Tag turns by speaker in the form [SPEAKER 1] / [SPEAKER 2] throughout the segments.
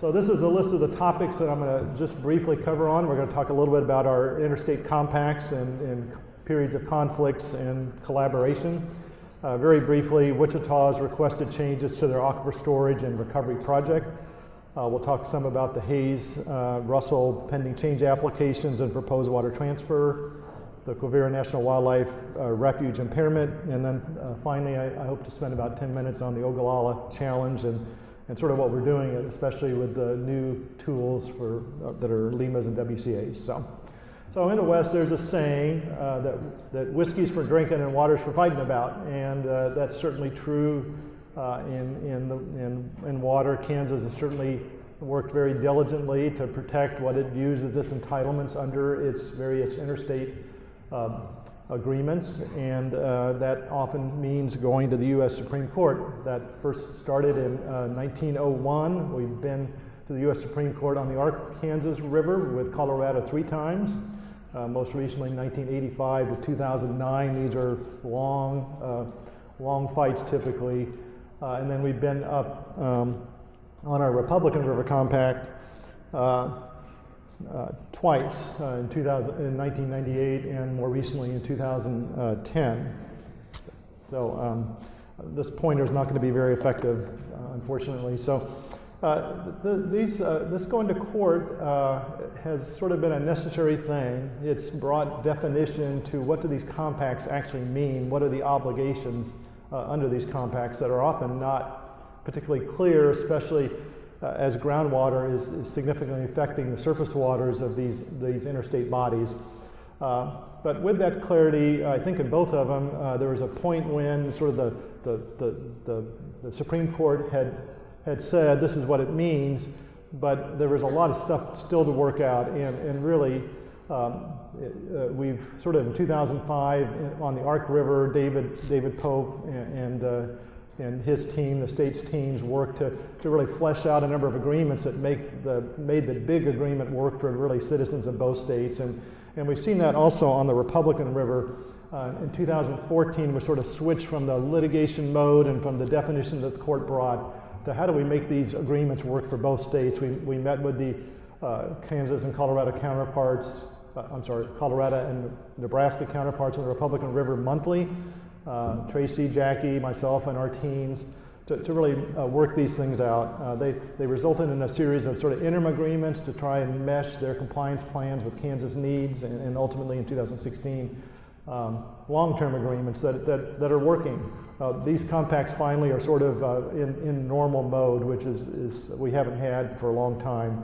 [SPEAKER 1] So this is a list of the topics that I'm going to just briefly cover on. We're going to talk a little bit about our interstate compacts and periods of conflicts and collaboration. Very briefly, Wichita has requested changes to their aquifer storage and recovery project. We'll talk some about the Hayes-Russell pending change applications and proposed water transfer, the Quivira National Wildlife Refuge impairment, and then finally I hope to spend about 10 minutes on the Ogallala challenge and sort of what we're doing, especially with the new tools that are LEMAs and WCAs. So in the West, there's a saying that whiskey's for drinking and water's for fighting about, and that's certainly true in water. Kansas has certainly worked very diligently to protect what it views as its entitlements under its various interstate agreements, and that often means going to the U.S. Supreme Court. That first started in 1901. We've been to the U.S. Supreme Court on the Arkansas River with Colorado 3 times. Most recently, 1985 to 2009. These are long fights typically. And then we've been up on our Republican River Compact twice in 1998 and more recently in 2010. So this pointer is not going to be very effective, unfortunately. So this going to court has sort of been a necessary thing. It's brought definition to what do these compacts actually mean, what are the obligations under these compacts that are often not particularly clear, especially as groundwater is significantly affecting the surface waters of these interstate bodies. But with that clarity, I think in both of them, there was a point when sort of the Supreme Court had said this is what it means, but there was a lot of stuff still to work out, and really we've sort of in 2005 on the Ark River, David Pope and his team, the state's teams, worked to really flesh out a number of agreements that made the big agreement work for really citizens of both states. And we've seen that also on the Republican River. In 2014, we sort of switched from the litigation mode and from the definition that the court brought to how do we make these agreements work for both states. We met with the Kansas and Colorado counterparts, Colorado and Nebraska counterparts on the Republican River monthly. Tracy, Jackie, myself, and our teams to really work these things out. They resulted in a series of sort of interim agreements to try and mesh their compliance plans with Kansas needs, and ultimately in 2016, long-term agreements that are working. These compacts finally are sort of in normal mode, which is we haven't had for a long time.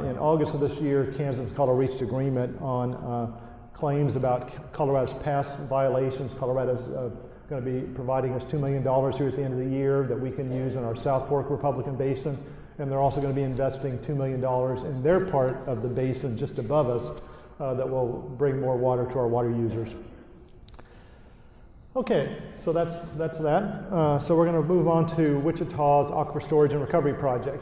[SPEAKER 1] In August of this year, Kansas and Colorado reached agreement on claims about Colorado's past violations. Colorado's going to be providing us $2 million here at the end of the year that we can use in our South Fork Republican Basin, and they're also going to be investing $2 million in their part of the basin just above us that will bring more water to our water users. Okay, so that's that. So we're going to move on to Wichita's Aquifer Storage and Recovery Project.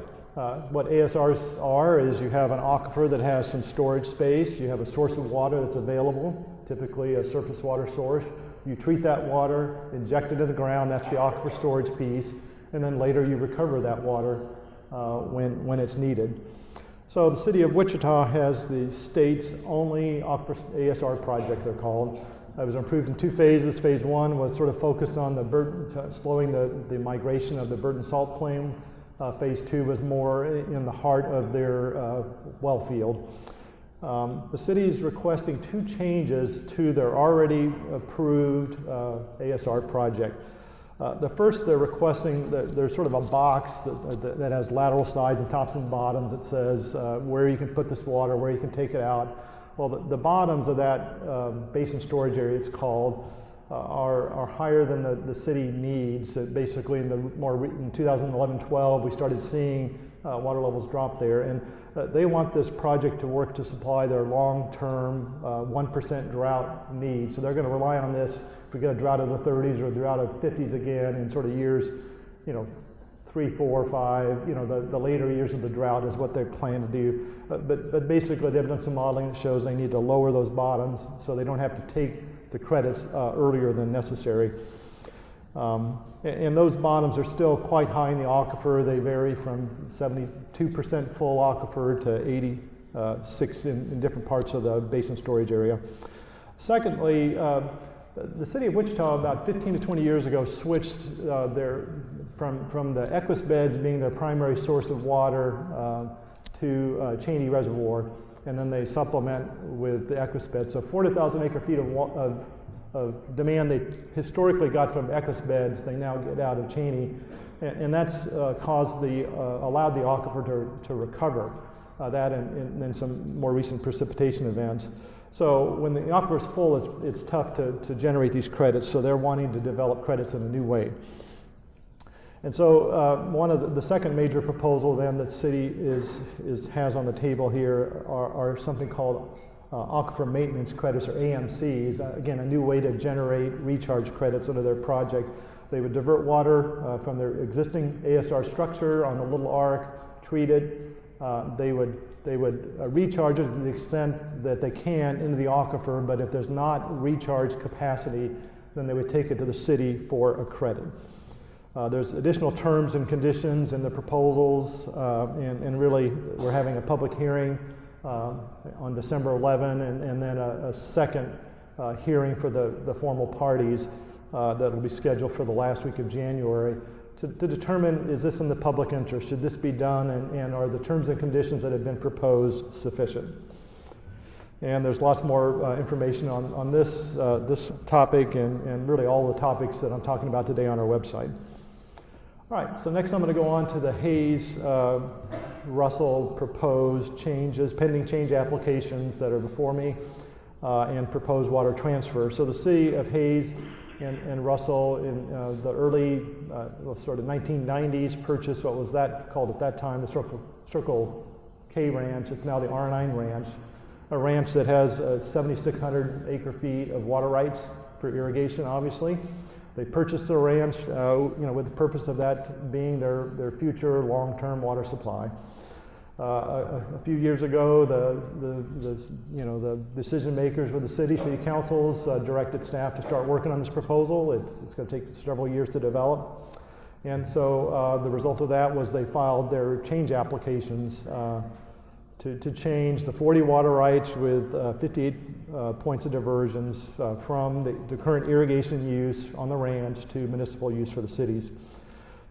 [SPEAKER 1] What ASRs are is you have an aquifer that has some storage space, you have a source of water that's available, typically a surface water source. You treat that water, inject it into the ground, that's the aquifer storage piece, and then later you recover that water when it's needed. So the city of Wichita has the state's only aquifer ASR project, they're called. It was approved in 2 phases. Phase 1 was sort of focused on slowing the migration of the Burton salt plume. Phase 2 was more in the heart of their well field. The city is requesting 2 changes to their already approved ASR project. The first, they're requesting that there's sort of a box that has lateral sides and tops and bottoms that says where you can put this water, where you can take it out. Well, the bottoms of that basin storage area, it's called, are higher than the city needs. Basically, in 2011-12, we started seeing water levels drop there, and they want this project to work to supply their long-term 1% drought needs. So they're going to rely on this if we get a drought of the 30s or a drought of 50s again in sort of years, 3, 4, 5, the later years of the drought is what they plan to do. But basically, they've done some modeling that shows they need to lower those bottoms so they don't have to take the credits earlier than necessary. And those bottoms are still quite high in the aquifer. They vary from 72% full aquifer to 86 in different parts of the basin storage area. Secondly, the city of Wichita about 15 to 20 years ago switched from the Equus beds being their primary source of water to Cheney Reservoir, and then they supplement with the Equus beds. So 40,000 acre feet of demand they historically got from Equus beds, they now get out of Cheney, and that's allowed the aquifer to recover. That and then some more recent precipitation events. So when the aquifer is full, it's tough to generate these credits, so they're wanting to develop credits in a new way. And so one of the second major proposal then that the city has on the table here are something called aquifer maintenance credits, or AMCs. Again, a new way to generate recharge credits under their project. They would divert water from their existing ASR structure on the little arc, treat it. They would recharge it to the extent that they can into the aquifer, but if there's not recharge capacity, then they would take it to the city for a credit. There's additional terms and conditions in the proposals, and really we're having a public hearing on December 11, and then a second hearing for the formal parties that will be scheduled for the last week of January to determine, is this in the public interest? Should this be done, and are the terms and conditions that have been proposed sufficient? And there's lots more information on this topic and really all the topics that I'm talking about today on our website. All right, so next I'm going to go on to the Hayes Russell proposed changes, pending change applications that are before me, and proposed water transfer. So the city of Hayes and Russell in the early sort of 1990s purchased what was called at that time the Circle K Ranch. It's now the R9 Ranch, a ranch that has 7,600 acre feet of water rights for irrigation, obviously. They purchased the ranch with the purpose of that being their future long-term water supply. A few years ago, the decision makers with the city councils directed staff to start working on this proposal. It's going to take several years to develop, and so the result of that was they filed their change applications to change the 40 water rights with 58 points of diversions from the current irrigation use on the ranch to municipal use for the cities.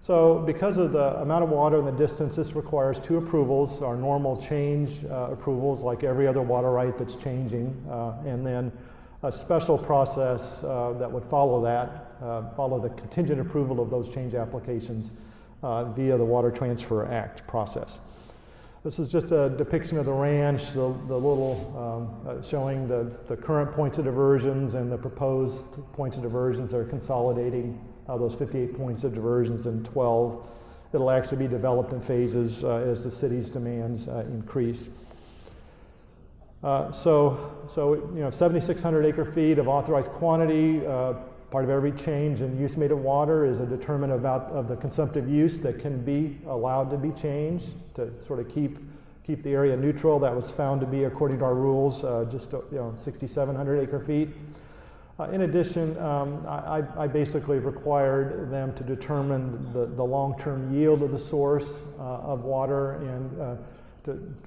[SPEAKER 1] So because of the amount of water and the distance, this requires two approvals, our normal change approvals like every other water right that's changing, and then a special process that would follow the contingent approval of those change applications via the Water Transfer Act process. This is just a depiction of the ranch, the little showing the current points of diversions and the proposed points of diversions that are consolidating those 58 points of diversions in 12. It'll actually be developed in phases as the city's demands increase. So 7,600 acre feet of authorized quantity. Part of every change in use made of water is a determinant of the consumptive use that can be allowed to be changed to sort of keep the area neutral. That was found to be, according to our rules, just 6,700 acre feet. In addition, I basically required them to determine the long-term yield of the source of water, and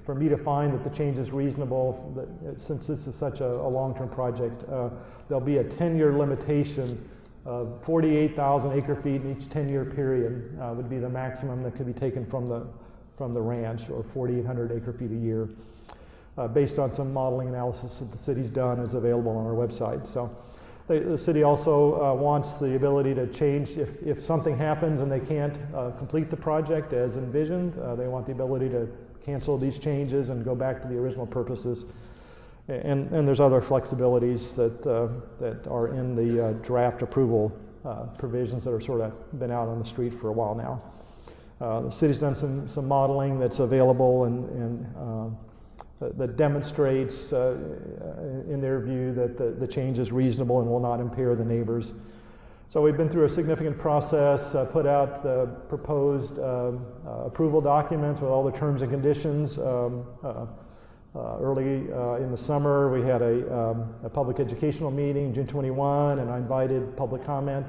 [SPEAKER 1] for me to find that the change is reasonable, since this is such a long-term project, there'll be a 10-year limitation of 48,000 acre feet in each 10-year period would be the maximum that could be taken from the ranch, or 4,800 acre feet a year, based on some modeling analysis that the city's done is available on our website. So the city also wants the ability to change if something happens and they can't complete the project as envisioned. They want the ability to cancel these changes and go back to the original purposes. And there's other flexibilities that are in the draft approval provisions that are sort of been out on the street for a while now. The city's done some modeling that's available and that demonstrates, in their view, that the change is reasonable and will not impair the neighbors. So we've been through a significant process, put out the proposed approval documents with all the terms and conditions. Early in the summer, we had a public educational meeting, June 21, and I invited public comment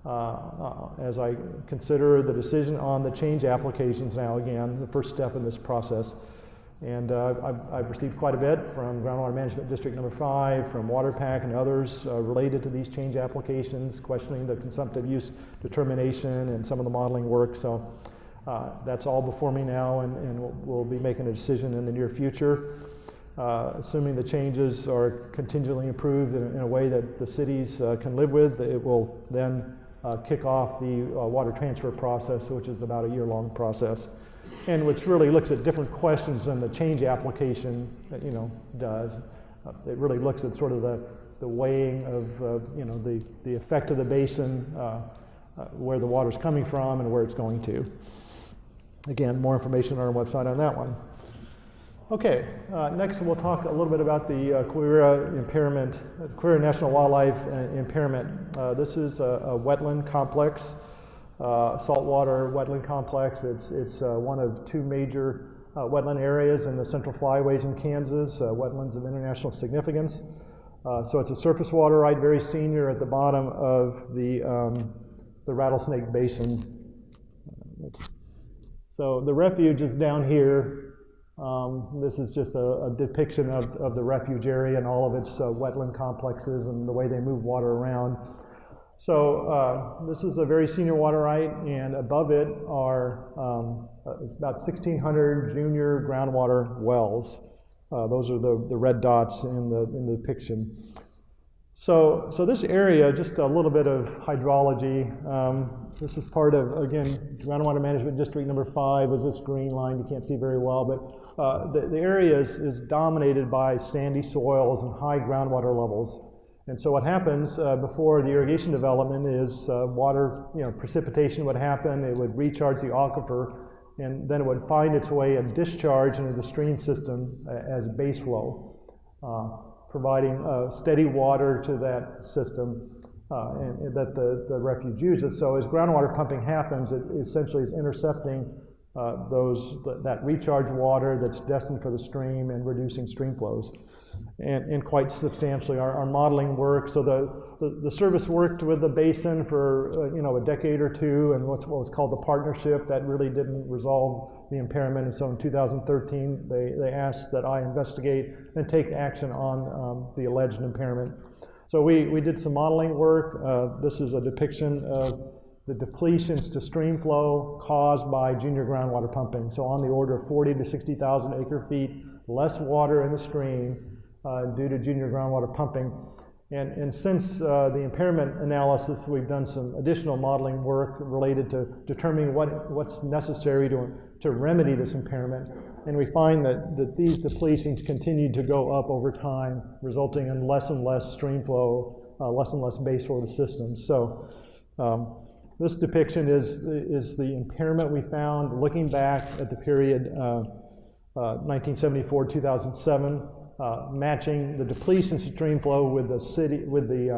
[SPEAKER 1] as I consider the decision on the change applications now, again, the first step in this process. And I've received quite a bit from Groundwater Management District Number 5, from WaterPack and others related to these change applications, questioning the consumptive use determination and some of the modeling work. So that's all before me now, and we'll be making a decision in the near future. Assuming the changes are contingently approved in a way that the cities can live with, it will then kick off the water transfer process, which is about a year-long process, and which really looks at different questions than the change application, does. It really looks at sort of the weighing of, the effect of the basin, where the water's coming from and where it's going to. Again, more information on our website on that one. Okay, next we'll talk a little bit about the Quirra impairment, Quirra National Wildlife Impairment. This is a wetland complex, saltwater wetland complex. It's one of two major wetland areas in the Central Flyways in Kansas, wetlands of international significance. So it's a surface water right, very senior at the bottom of the Rattlesnake Basin. So the refuge is down here. This is just a depiction of the refuge area and all of its wetland complexes and the way they move water around. So this is a very senior water right, and above it are it's about 1,600 junior groundwater wells. Those are the red dots in the depiction. So this area, just a little bit of hydrology. This is part of, again, Groundwater Management District Number 5 is this green line. You can't see very well, but the area is dominated by sandy soils and high groundwater levels. And so what happens before the irrigation development is water, precipitation would happen. It would recharge the aquifer, and then it would find its way and discharge into the stream system as base flow, providing steady water to that system and that the refuge uses. So as groundwater pumping happens, it essentially is intercepting that recharged water that's destined for the stream and reducing stream flows, and quite substantially. Our modeling work, so the service worked with the basin for a decade or two, and what was called the partnership that really didn't resolve the impairment. And so in 2013, they asked that I investigate and take action on the alleged impairment. So we did some modeling work. This is a depiction of the depletions to stream flow caused by junior groundwater pumping. So on the order of 40 to 60,000 acre feet less water in the stream due to junior groundwater pumping. And since the impairment analysis, we've done some additional modeling work related to determining what's necessary to remedy this impairment. And we find that these depletions continue to go up over time, resulting in less and less stream flow, less and less base flow to systems. So this depiction is the impairment we found looking back at the period 1974-2007, matching the depletion stream flow with the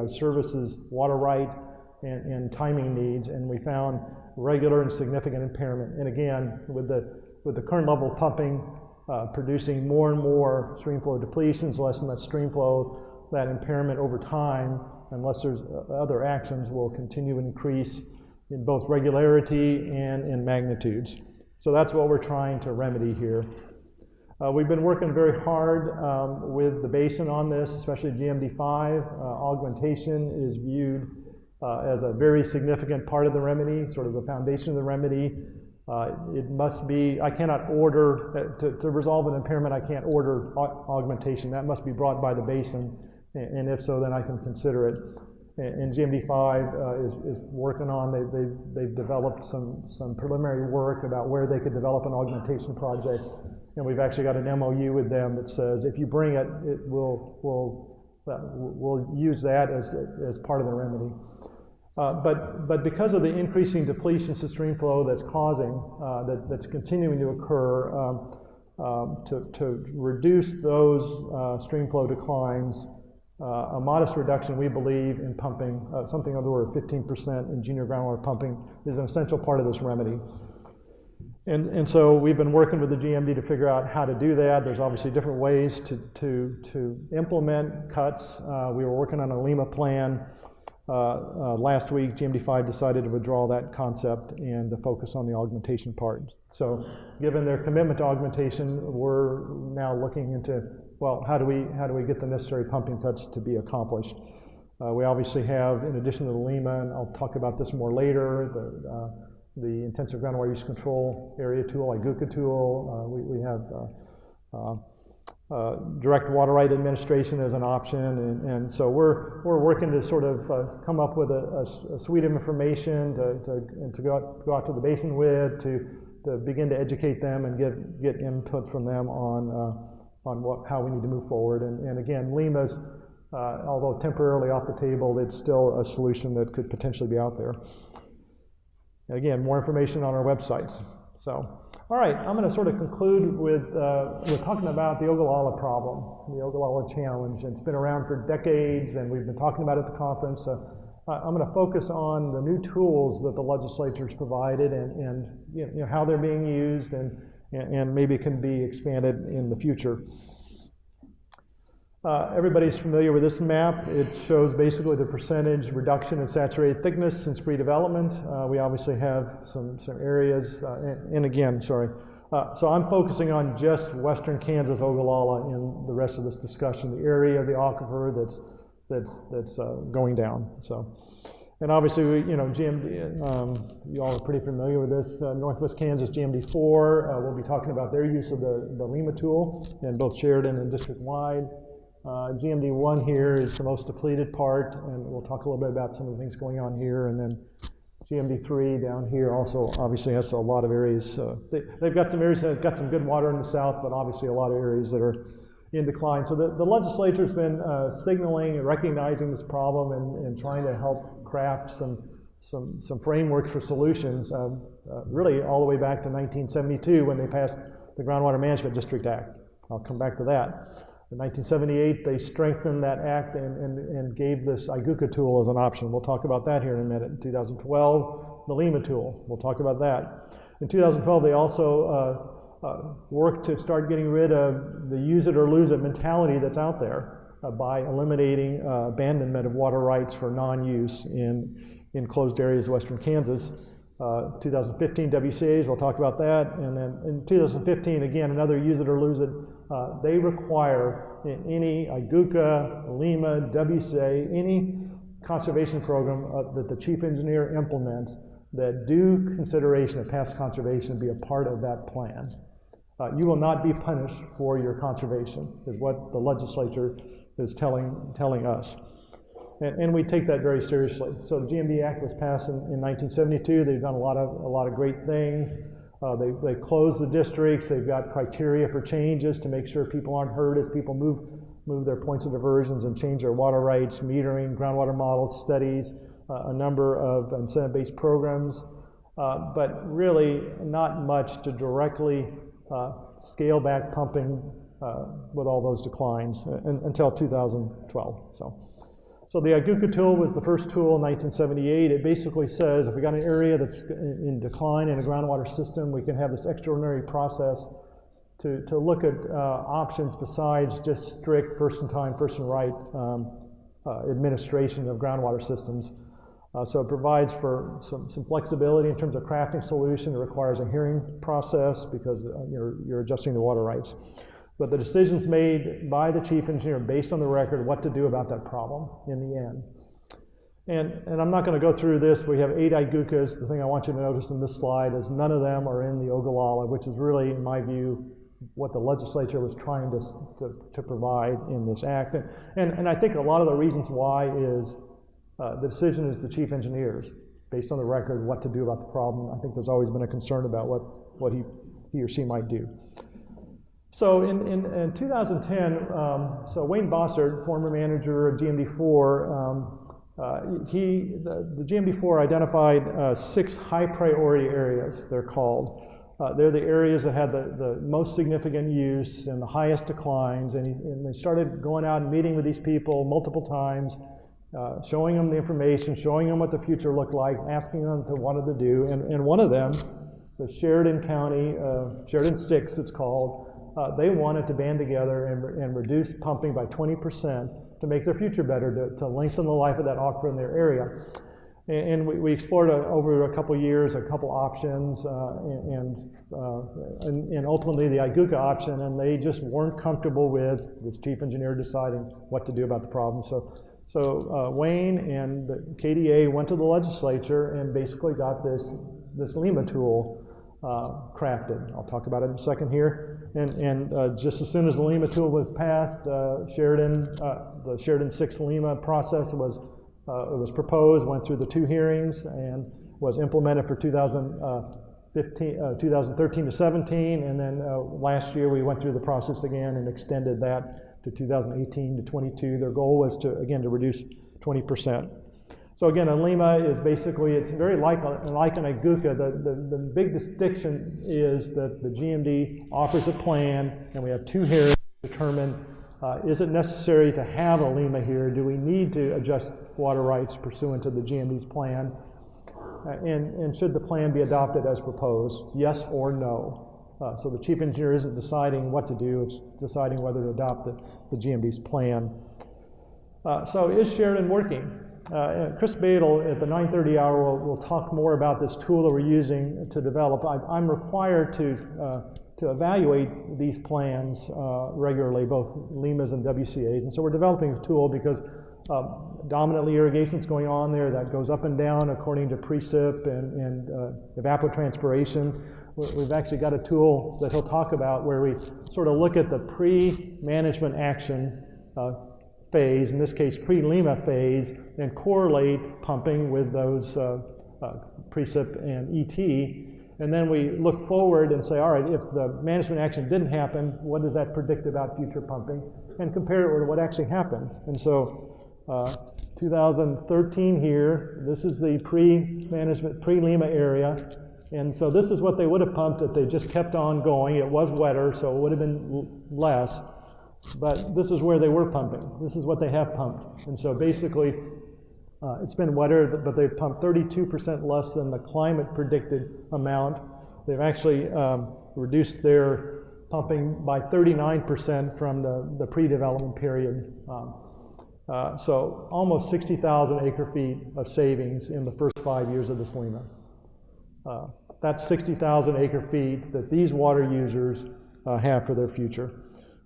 [SPEAKER 1] service's water right and timing needs, and we found regular and significant impairment. And again, with the current level of pumping producing more and more stream flow depletions, less and less stream flow, that impairment over time, unless there's other actions, will continue to increase in both regularity and in magnitudes. So that's what we're trying to remedy here. We've been working very hard with the basin on this, especially GMD5. Augmentation is viewed as a very significant part of the remedy, sort of the foundation of the remedy. It must be, I cannot order, to resolve an impairment, I can't order augmentation. That must be brought by the basin, and if so, then I can consider it. And GMD5 is working on, they've developed some preliminary work about where they could develop an augmentation project. And we've actually got an MOU with them that says if you bring it, we'll use that as part of the remedy. But because of the increasing depletions to stream flow that's causing, that's continuing to occur, to reduce those stream flow declines, a modest reduction, we believe, in pumping, something on the order of 15% in junior groundwater pumping, is an essential part of this remedy. And so we've been working with the GMD to figure out how to do that. There's obviously different ways to implement cuts. We were working on a LEMA plan Last week, GMD5 decided to withdraw that concept and to focus on the augmentation part. So given their commitment to augmentation, we're now looking into, well, how do we get the necessary pumping cuts to be accomplished? We obviously have, in addition to the Lima, and I'll talk about this more later, the Intensive Groundwater Use Control Area tool, IGUCA tool. We have direct water right administration as an option, and so we're working to sort of come up with a suite of information to go out to the basin with, to begin to educate them and get input from them on how we need to move forward. And again, Lima's, although temporarily off the table, it's still a solution that could potentially be out there. Again, more information on our websites. So, all right, I'm going to sort of conclude with talking about the Ogallala problem, the Ogallala challenge. It's been around for decades, and we've been talking about it at the conference. I'm going to focus on the new tools that the legislature's provided, and you know, how they're being used, and maybe can be expanded in the future. Everybody's familiar with this map. It shows basically the percentage reduction in saturated thickness since pre-development. We obviously have some areas, and again, sorry. So I'm focusing on just western Kansas, Ogallala, in the rest of this discussion, the area of the aquifer that's going down. So, and obviously, you know, GMD, you all are pretty familiar with this. Northwest Kansas GMD4, we'll be talking about their use of the Lima tool in both Sheridan and district-wide. GMD1 here is the most depleted part, and we'll talk a little bit about some of the things going on here. And then GMD3 down here also obviously has a lot of areas. They've got some areas that have got some good water in the south, but obviously a lot of areas that are in decline. So the legislature's been signaling and recognizing this problem and trying to help craft some frameworks for solutions, really all the way back to 1972 when they passed the Groundwater Management District Act. I'll come back to that. In 1978, they strengthened that act and gave this IGUCA tool as an option. We'll talk about that here in a minute. In 2012, the Lima tool. We'll talk about that. In 2012, they also worked to start getting rid of the use it or lose it mentality that's out there by eliminating abandonment of water rights for non-use in closed areas of western Kansas. 2015 WCAs, we'll talk about that. And then in 2015, again, another use it or lose it. They require in any IGUCA, Lima, WCA, any conservation program that the chief engineer implements, that due consideration of past conservation be a part of that plan. You will not be punished for your conservation, is what the legislature is telling us. And we take that very seriously. So the GMD Act was passed in 1972. They've done a lot of great things. They closed the districts. They've got criteria for changes to make sure people aren't hurt as people move their points of diversions and change their water rights, metering, groundwater models, studies, a number of incentive-based programs, but really not much to directly scale back pumping with all those declines until 2012. So the IGUCA tool was the first tool in 1978. It basically says if we got an area that's in decline in a groundwater system, we can have this extraordinary process to look at options besides just strict first-in-time, first-in-right administration of groundwater systems. So it provides for some flexibility in terms of crafting solution. It requires a hearing process because you're adjusting the water rights. But the decision's made by the chief engineer based on the record what to do about that problem in the end. And I'm not going to go through this. We have 8 IGUCAs. The thing I want you to notice in this slide is none of them are in the Ogallala, which is really, in my view, what the legislature was trying to provide in this act. And I think a lot of the reasons why is the decision is the chief engineer's, based on the record, what to do about the problem. I think there's always been a concern about what he or she might do. So in 2010, so Wayne Bossert, former manager of GMD4, the GMD4 identified 6 high priority areas, they're called. They're the areas that had the most significant use and the highest declines, and they started going out and meeting with these people multiple times, showing them the information, showing them what the future looked like, asking them what to do, and one of them, the Sheridan County, Sheridan 6 it's called, they wanted to band together and reduce pumping by 20% to make their future better, to lengthen the life of that aquifer in their area. And we explored over a couple years a couple options, and ultimately the Iguca option, and they just weren't comfortable with this chief engineer deciding what to do about the problem. So Wayne and the KDA went to the legislature and basically got this LEMA tool crafted. I'll talk about it in a second here. And just as soon as the LEMA tool was passed, the Sheridan 6 LEMA process was proposed, went through the 2 hearings, and was implemented for 2013 to 17, and then last year we went through the process again and extended that to 2018 to 22. Their goal was to reduce 20%. So again, a LEMA is basically, it's very like an Iguca. The big distinction is that the GMD offers a plan, and we have 2 hearings to determine is it necessary to have a LEMA here? Do we need to adjust water rights pursuant to the GMD's plan? And should the plan be adopted as proposed? Yes or no? So the chief engineer isn't deciding what to do, it's deciding whether to adopt the GMD's plan. So is Sheridan working? Chris Badel at the 9:30 hour will talk more about this tool that we're using to develop. I'm required to evaluate these plans regularly, both LEMAs and WCAs. And so we're developing a tool because dominantly irrigation is going on there that goes up and down according to precip and evapotranspiration. We've actually got a tool that he'll talk about where we sort of look at the pre-management action phase, in this case pre-LEMA phase, and correlate pumping with those precip and ET. And then we look forward and say, all right, if the management action didn't happen, what does that predict about future pumping? And compare it with what actually happened. And so 2013 here, this is the pre-management, pre-LEMA area. And so this is what they would have pumped if they just kept on going. It was wetter, so it would have been less. But this is where they were pumping. This is what they have pumped. And so basically, it's been wetter, but they've pumped 32% less than the climate predicted amount. They've actually reduced their pumping by 39% from the pre-development period. So almost 60,000 acre-feet of savings in the first 5 years of this LEMA. That's 60,000 acre-feet that these water users have for their future.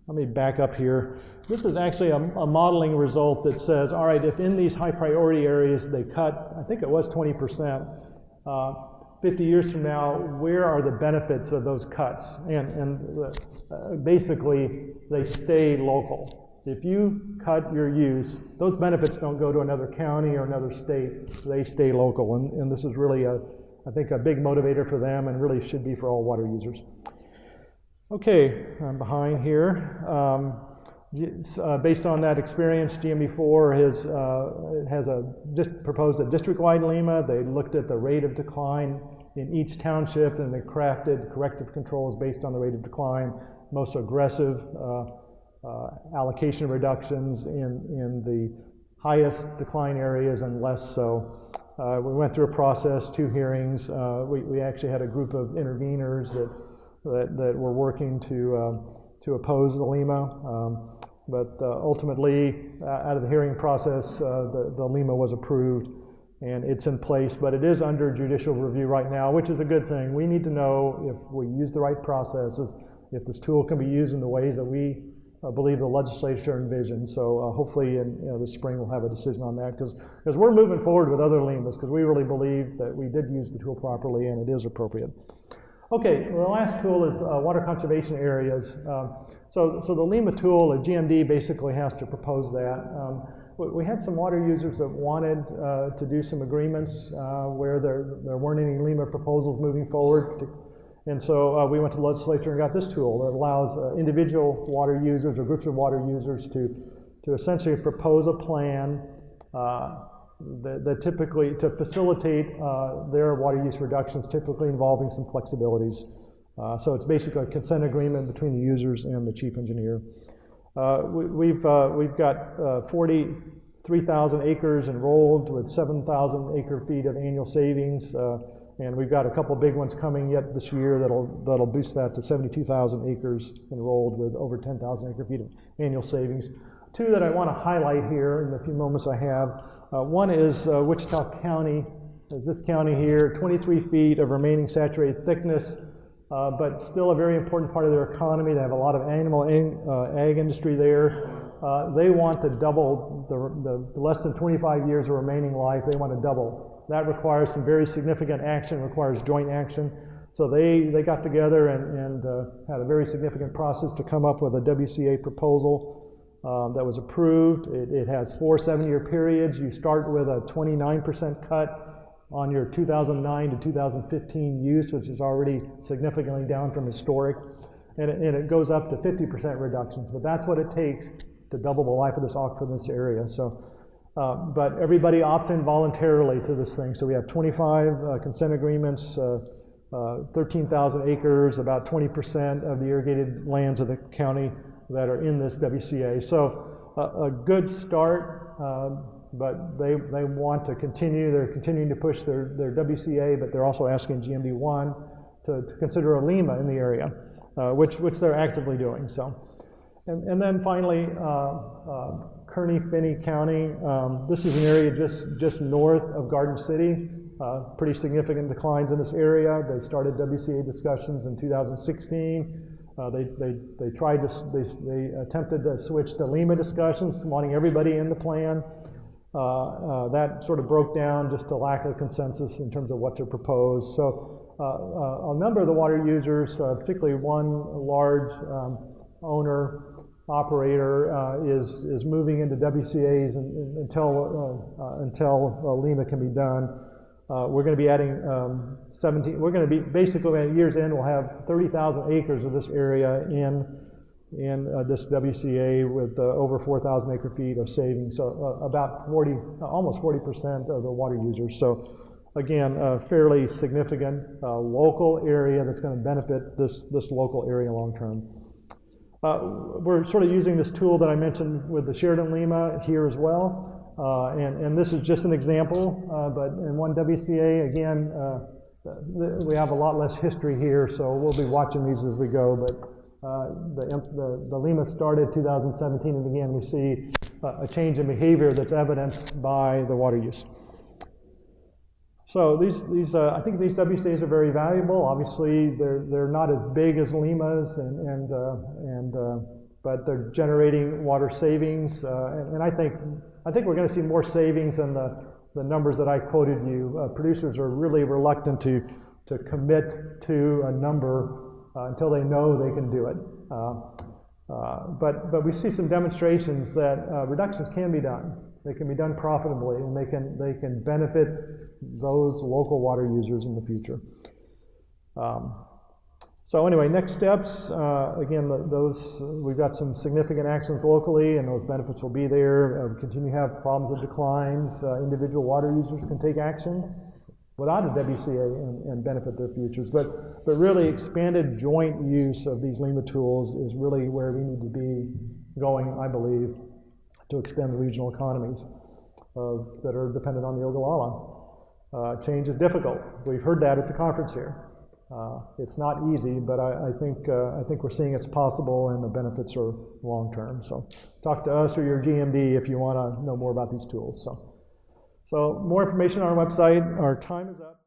[SPEAKER 1] Let me back up here. This is actually a modeling result that says, all right, if in these high priority areas they cut, I think it was 20%, 50 years from now, where are the benefits of those cuts? And basically, they stay local. If you cut your use, those benefits don't go to another county or another state. They stay local. And this is really, I think, a big motivator for them and really should be for all water users. Okay, I'm behind here. Based on that experience, GMD4 has proposed a district-wide LEMA. They looked at the rate of decline in each township, and they crafted corrective controls based on the rate of decline. Most aggressive allocation reductions in the highest decline areas and less so. We went through a process, 2 hearings. We actually had a group of interveners that were working to oppose the LEMA. But ultimately, out of the hearing process, the LEMA was approved and it's in place, but it is under judicial review right now, which is a good thing. We need to know if we use the right processes, if this tool can be used in the ways that we believe the legislature envisioned. So hopefully in the spring we'll have a decision on that, because we're moving forward with other LEMAs, because we really believe that we did use the tool properly and it is appropriate. Okay, well, the last tool is water conservation areas. So the LEMA tool, the GMD basically has to propose that. We had some water users that wanted to do some agreements where there weren't any LEMA proposals moving forward. And so we went to the legislature and got this tool that allows individual water users or groups of water users to essentially propose a plan that typically, to facilitate their water use reductions, typically involving some flexibilities. So it's basically a consent agreement between the users and the chief engineer. We've got 43,000 acres enrolled with 7,000 acre-feet of annual savings, and we've got a couple big ones coming yet this year that'll boost that to 72,000 acres enrolled with over 10,000 acre-feet of annual savings. Two that I want to highlight here in the few moments I have. One is Wichita County. Is this county here, 23 feet of remaining saturated thickness, but still a very important part of their economy. They have a lot of animal ag industry there. They want to double the less than 25 years of remaining life. They want to double. That requires some very significant action, requires joint action. So they got together and had a very significant process to come up with a WCA proposal that was approved. It has 4 7-year periods. You start with a 29% cut on your 2009 to 2015 use, which is already significantly down from historic, and it goes up to 50% reductions. But that's what it takes to double the life of this aquifer in this area. So, but everybody opts in voluntarily to this thing. So we have 25 consent agreements, 13,000 acres, about 20% of the irrigated lands of the county that are in this WCA. So a good start, but they want to continue. They're continuing to push their WCA, but they're also asking GMD1 to consider a LEMA in the area, which they're actively doing. So, and then finally, Kearney-Finney County. This is an area just north of Garden City. Pretty significant declines in this area. They started WCA discussions in 2016. They attempted to switch to LEMA discussions, wanting everybody in the plan. That sort of broke down just to lack of consensus in terms of what to propose. So a number of the water users, particularly one large owner, operator, is moving into WCAs until LEMA can be done. We're going to be adding 17. We're going to be basically at year's end. We'll have 30,000 acres of this area in this WCA with over 4,000 acre feet of savings. So about almost 40% of the water users. So again, a fairly significant local area that's going to benefit this local area long term. We're sort of using this tool that I mentioned with the Sheridan LEMA here as well. And this is just an example, but in one WCA, again, we have a lot less history here, so we'll be watching these as we go. But the LEMA started 2017, and again, we see a change in behavior that's evidenced by the water use. So I think these WCAs are very valuable. Obviously, they're not as big as LEMAs, but they're generating water savings, and I think we're going to see more savings than the numbers that I quoted you. Producers are really reluctant to commit to a number until they know they can do it. But we see some demonstrations that reductions can be done. They can be done profitably, and they can benefit those local water users in the future. So anyway, next steps, again, we've got some significant actions locally, and those benefits will be there. We continue to have problems of declines. Individual water users can take action without a WCA and benefit their futures. But really expanded joint use of these LEMA tools is really where we need to be going, I believe, to extend the regional economies that are dependent on the Ogallala. Change is difficult. We've heard that at the conference here. It's not easy, but I think we're seeing it's possible, and the benefits are long term. So talk to us or your GMD if you want to know more about these tools. So more information on our website. Our time is up.